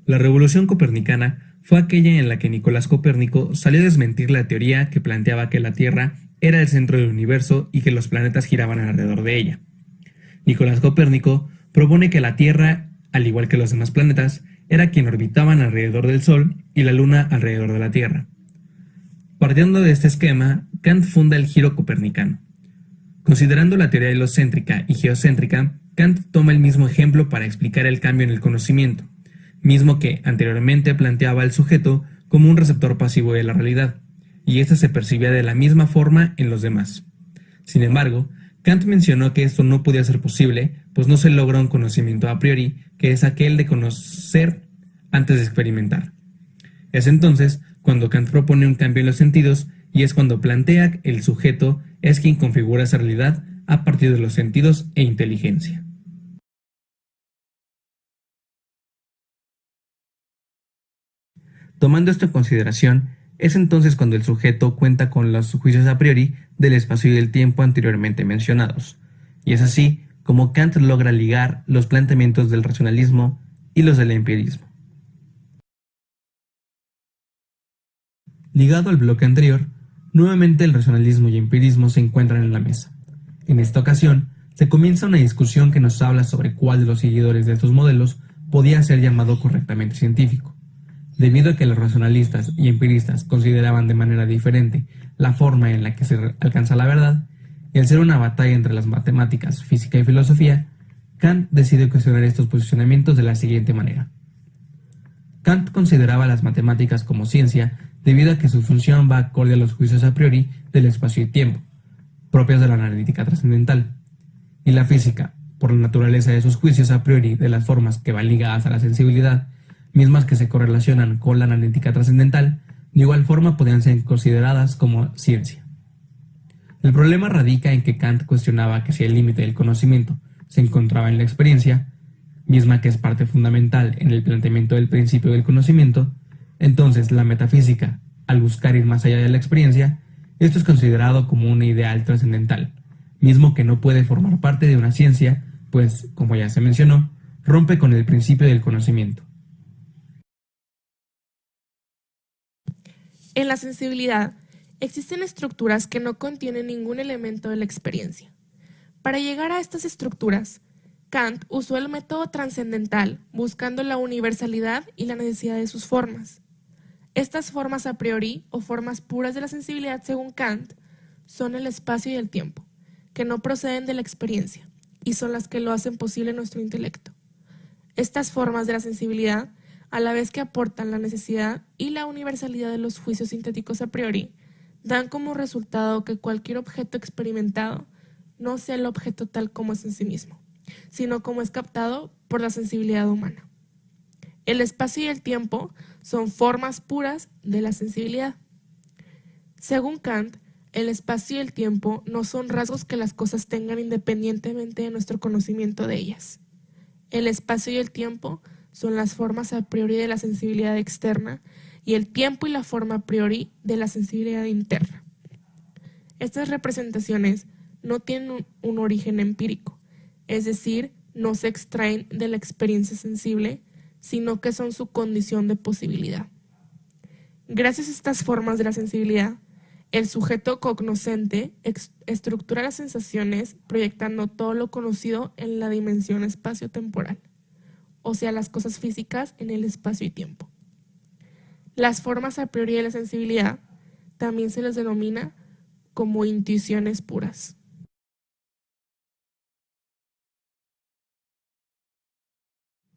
La revolución copernicana fue aquella en la que Nicolás Copérnico salió a desmentir la teoría que planteaba que la Tierra era el centro del universo y que los planetas giraban alrededor de ella. Nicolás Copérnico propone que la Tierra, al igual que los demás planetas, era quien orbitaban alrededor del Sol y la Luna alrededor de la Tierra. Partiendo de este esquema, Kant funda el giro copernicano. Considerando la teoría heliocéntrica y geocéntrica, Kant toma el mismo ejemplo para explicar el cambio en el conocimiento, mismo que anteriormente planteaba al sujeto como un receptor pasivo de la realidad, y éste se percibía de la misma forma en los demás. Sin embargo, Kant mencionó que esto no podía ser posible, pues no se logra un conocimiento a priori, que es aquel de conocer antes de experimentar. Es entonces cuando Kant propone un cambio en los sentidos, y es cuando plantea que el sujeto es quien configura esa realidad a partir de los sentidos e inteligencia. Tomando esto en consideración, es entonces cuando el sujeto cuenta con los juicios a priori del espacio y del tiempo anteriormente mencionados, y es así como Kant logra ligar los planteamientos del racionalismo y los del empirismo. Ligado al bloque anterior, nuevamente el racionalismo y empirismo se encuentran en la mesa. En esta ocasión, se comienza una discusión que nos habla sobre cuál de los seguidores de estos modelos podía ser llamado correctamente científico. Debido a que los racionalistas y empiristas consideraban de manera diferente la forma en la que se alcanza la verdad, y al ser una batalla entre las matemáticas, física y filosofía, Kant decide cuestionar estos posicionamientos de la siguiente manera. Kant consideraba las matemáticas como ciencia debido a que su función va acorde a los juicios a priori del espacio y tiempo, propios de la analítica trascendental, y la física, por la naturaleza de sus juicios a priori de las formas que van ligadas a la sensibilidad, mismas que se correlacionan con la analítica trascendental, de igual forma podían ser consideradas como ciencia. El problema radica en que Kant cuestionaba que si el límite del conocimiento se encontraba en la experiencia, misma que es parte fundamental en el planteamiento del principio del conocimiento, entonces la metafísica, al buscar ir más allá de la experiencia, esto es considerado como un ideal trascendental, mismo que no puede formar parte de una ciencia, pues, como ya se mencionó, rompe con el principio del conocimiento. En la sensibilidad, existen estructuras que no contienen ningún elemento de la experiencia. Para llegar a estas estructuras, Kant usó el método trascendental, buscando la universalidad y la necesidad de sus formas. Estas formas a priori, o formas puras de la sensibilidad según Kant, son el espacio y el tiempo, que no proceden de la experiencia, y son las que lo hacen posible nuestro intelecto. Estas formas de la sensibilidad, a la vez que aportan la necesidad y la universalidad de los juicios sintéticos a priori, dan como resultado que cualquier objeto experimentado no sea el objeto tal como es en sí mismo, sino como es captado por la sensibilidad humana. El espacio y el tiempo son formas puras de la sensibilidad. Según Kant, el espacio y el tiempo no son rasgos que las cosas tengan independientemente de nuestro conocimiento de ellas. El espacio y el tiempo son las formas a priori de la sensibilidad externa y el tiempo y la forma a priori de la sensibilidad interna. Estas representaciones no tienen un origen empírico, es decir, no se extraen de la experiencia sensible, sino que son su condición de posibilidad. Gracias a estas formas de la sensibilidad, el sujeto cognoscente estructura las sensaciones proyectando todo lo conocido en la dimensión espacio-temporal, o sea, las cosas físicas en el espacio y tiempo. Las formas a priori de la sensibilidad también se les denomina como intuiciones puras.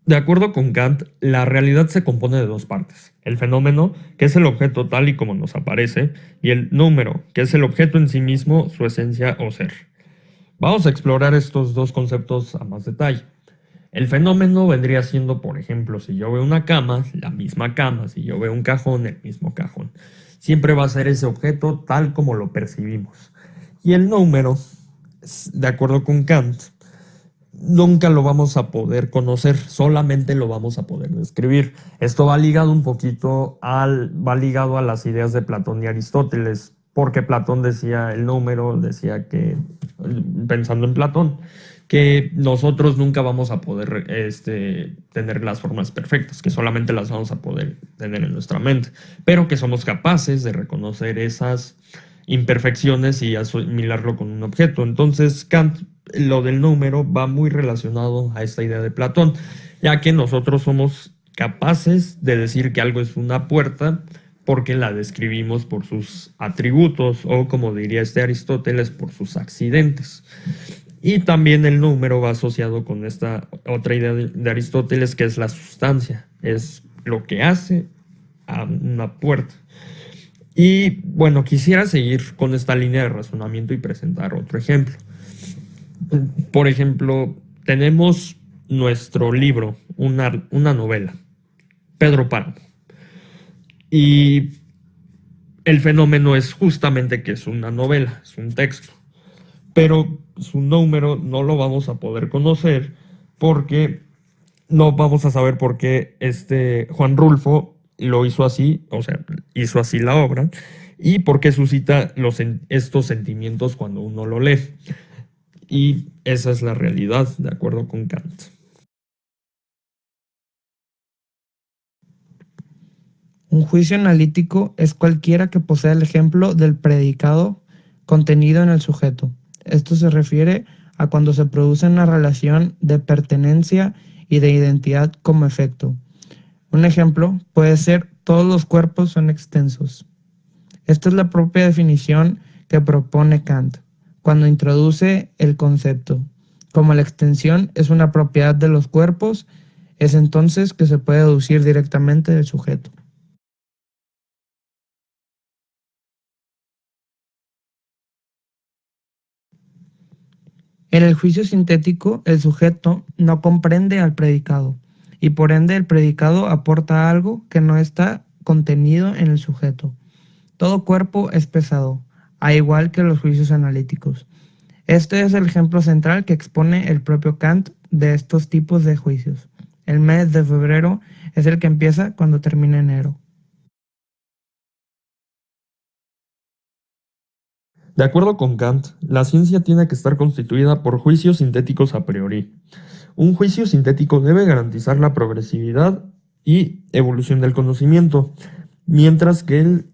De acuerdo con Kant, la realidad se compone de dos partes: el fenómeno, que es el objeto tal y como nos aparece, y el número, que es el objeto en sí mismo, su esencia o ser. Vamos a explorar estos dos conceptos a más detalle. El fenómeno vendría siendo, por ejemplo, si yo veo una cama, la misma cama; si yo veo un cajón, el mismo cajón. Siempre va a ser ese objeto tal como lo percibimos. Y el número, de acuerdo con Kant, nunca lo vamos a poder conocer, solamente lo vamos a poder describir. Esto va ligado un poquito va ligado a las ideas de Platón y Aristóteles, porque Platón decía el número, decía que, pensando en Platón, que nosotros nunca vamos a poder tener las formas perfectas, que solamente las vamos a poder tener en nuestra mente, pero que somos capaces de reconocer esas imperfecciones y asimilarlo con un objeto. Entonces, Kant, lo del número va muy relacionado a esta idea de Platón, ya que nosotros somos capaces de decir que algo es una puerta porque la describimos por sus atributos, o como diría Aristóteles, por sus accidentes. Y también el número va asociado con esta otra idea de Aristóteles, que es la sustancia, es lo que hace a una puerta. Y bueno, quisiera seguir con esta línea de razonamiento y presentar otro ejemplo. Por ejemplo, tenemos nuestro libro, una novela, Pedro Páramo. Y el fenómeno es justamente que es una novela, es un texto. Pero su número no lo vamos a poder conocer porque no vamos a saber por qué Juan Rulfo lo hizo así, o sea, hizo así la obra, y por qué suscita estos sentimientos cuando uno lo lee. Y esa es la realidad, de acuerdo con Kant. Un juicio analítico es cualquiera que posea el ejemplo del predicado contenido en el sujeto. Esto se refiere a cuando se produce una relación de pertenencia y de identidad como efecto. Un ejemplo puede ser: todos los cuerpos son extensos. Esta es la propia definición que propone Kant cuando introduce el concepto. Como la extensión es una propiedad de los cuerpos, es entonces que se puede deducir directamente del sujeto. En el juicio sintético, el sujeto no comprende al predicado, y por ende el predicado aporta algo que no está contenido en el sujeto. Todo cuerpo es pesado, al igual que los juicios analíticos. Este es el ejemplo central que expone el propio Kant de estos tipos de juicios. El mes de febrero es el que empieza cuando termina enero. De acuerdo con Kant, la ciencia tiene que estar constituida por juicios sintéticos a priori. Un juicio sintético debe garantizar la progresividad y evolución del conocimiento, mientras que el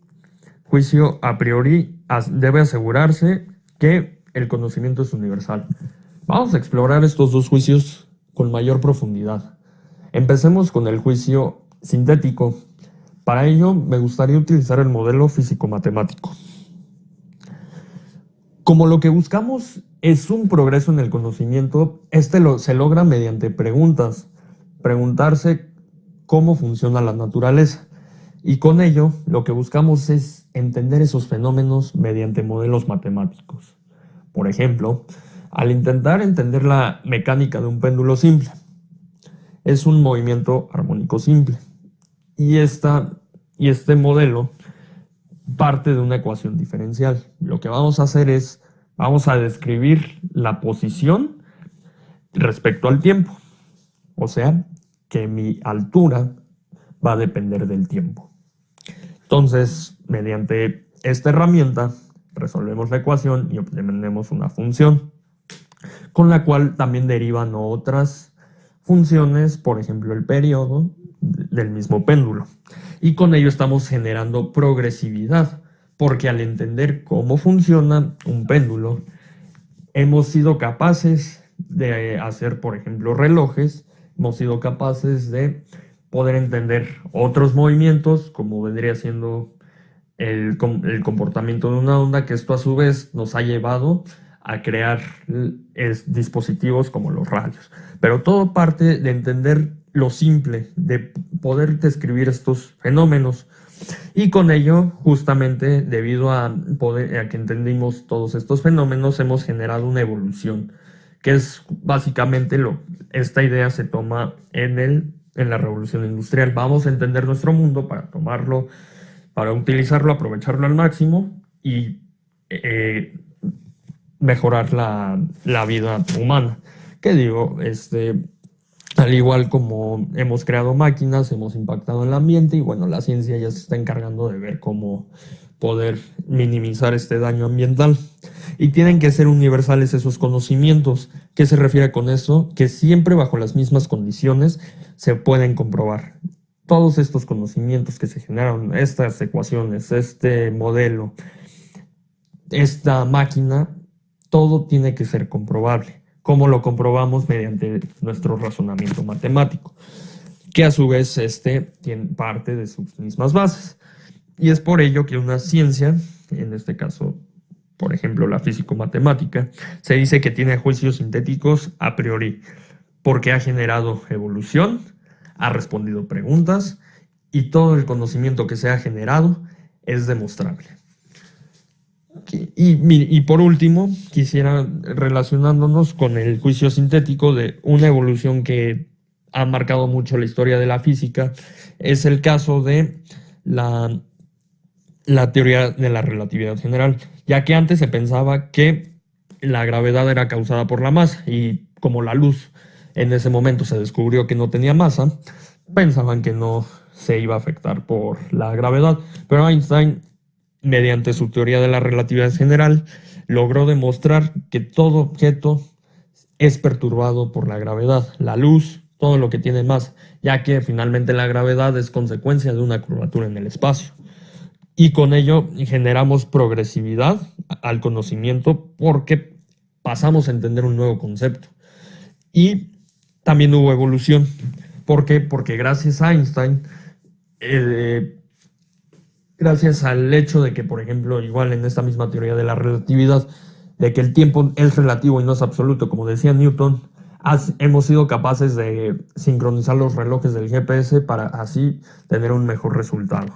juicio a priori debe asegurarse que el conocimiento es universal. Vamos a explorar estos dos juicios con mayor profundidad. Empecemos con el juicio sintético. Para ello, me gustaría utilizar el modelo físico-matemático. Como lo que buscamos es un progreso en el conocimiento, se logra mediante preguntas. Preguntarse cómo funciona la naturaleza. Y con ello, lo que buscamos es entender esos fenómenos mediante modelos matemáticos. Por ejemplo, al intentar entender la mecánica de un péndulo simple, es un movimiento armónico simple. Y este modelo parte de una ecuación diferencial. Lo que vamos a hacer es, vamos a describir la posición respecto al tiempo. O sea, que mi altura va a depender del tiempo. Entonces, mediante esta herramienta, resolvemos la ecuación y obtenemos una función, con la cual también derivan otras funciones, por ejemplo, el periodo del mismo péndulo. Y con ello estamos generando progresividad, porque al entender cómo funciona un péndulo, hemos sido capaces de hacer, por ejemplo, relojes, hemos sido capaces de poder entender otros movimientos, como vendría siendo el comportamiento de una onda, que esto a su vez nos ha llevado a crear dispositivos como los radios. Pero todo parte de entender lo simple, de poder describir estos fenómenos. Y con ello, justamente debido a que entendimos todos estos fenómenos, hemos generado una evolución, que es básicamente esta idea se toma en la revolución industrial. Vamos a entender nuestro mundo para tomarlo, para utilizarlo, aprovecharlo al máximo y mejorar la vida humana. ¿Qué digo? Al igual como hemos creado máquinas, hemos impactado en el ambiente y bueno, la ciencia ya se está encargando de ver cómo poder minimizar este daño ambiental. Y tienen que ser universales esos conocimientos. ¿Qué se refiere con eso? Que siempre bajo las mismas condiciones se pueden comprobar. Todos estos conocimientos que se generaron, estas ecuaciones, este modelo, esta máquina, todo tiene que ser comprobable. ¿Cómo lo comprobamos? Mediante nuestro razonamiento matemático, que a su vez tiene parte de sus mismas bases. Y es por ello que una ciencia, en este caso, por ejemplo, la físico-matemática, se dice que tiene juicios sintéticos a priori, porque ha generado evolución, ha respondido preguntas y todo el conocimiento que se ha generado es demostrable. Y por último, quisiera, relacionándonos con el juicio sintético de una evolución que ha marcado mucho la historia de la física, es el caso de la teoría de la relatividad general, ya que antes se pensaba que la gravedad era causada por la masa, y como la luz en ese momento se descubrió que no tenía masa, pensaban que no se iba a afectar por la gravedad, pero Einstein, mediante su teoría de la relatividad general, logró demostrar que todo objeto es perturbado por la gravedad, la luz, todo lo que tiene masa, ya que finalmente la gravedad es consecuencia de una curvatura en el espacio. Y con ello generamos progresividad al conocimiento porque pasamos a entender un nuevo concepto. Y también hubo evolución. ¿Por qué? Porque gracias a Einstein, gracias al hecho de que, por ejemplo, igual en esta misma teoría de la relatividad, de que el tiempo es relativo y no es absoluto, como decía Newton, hemos sido capaces de sincronizar los relojes del GPS para así tener un mejor resultado.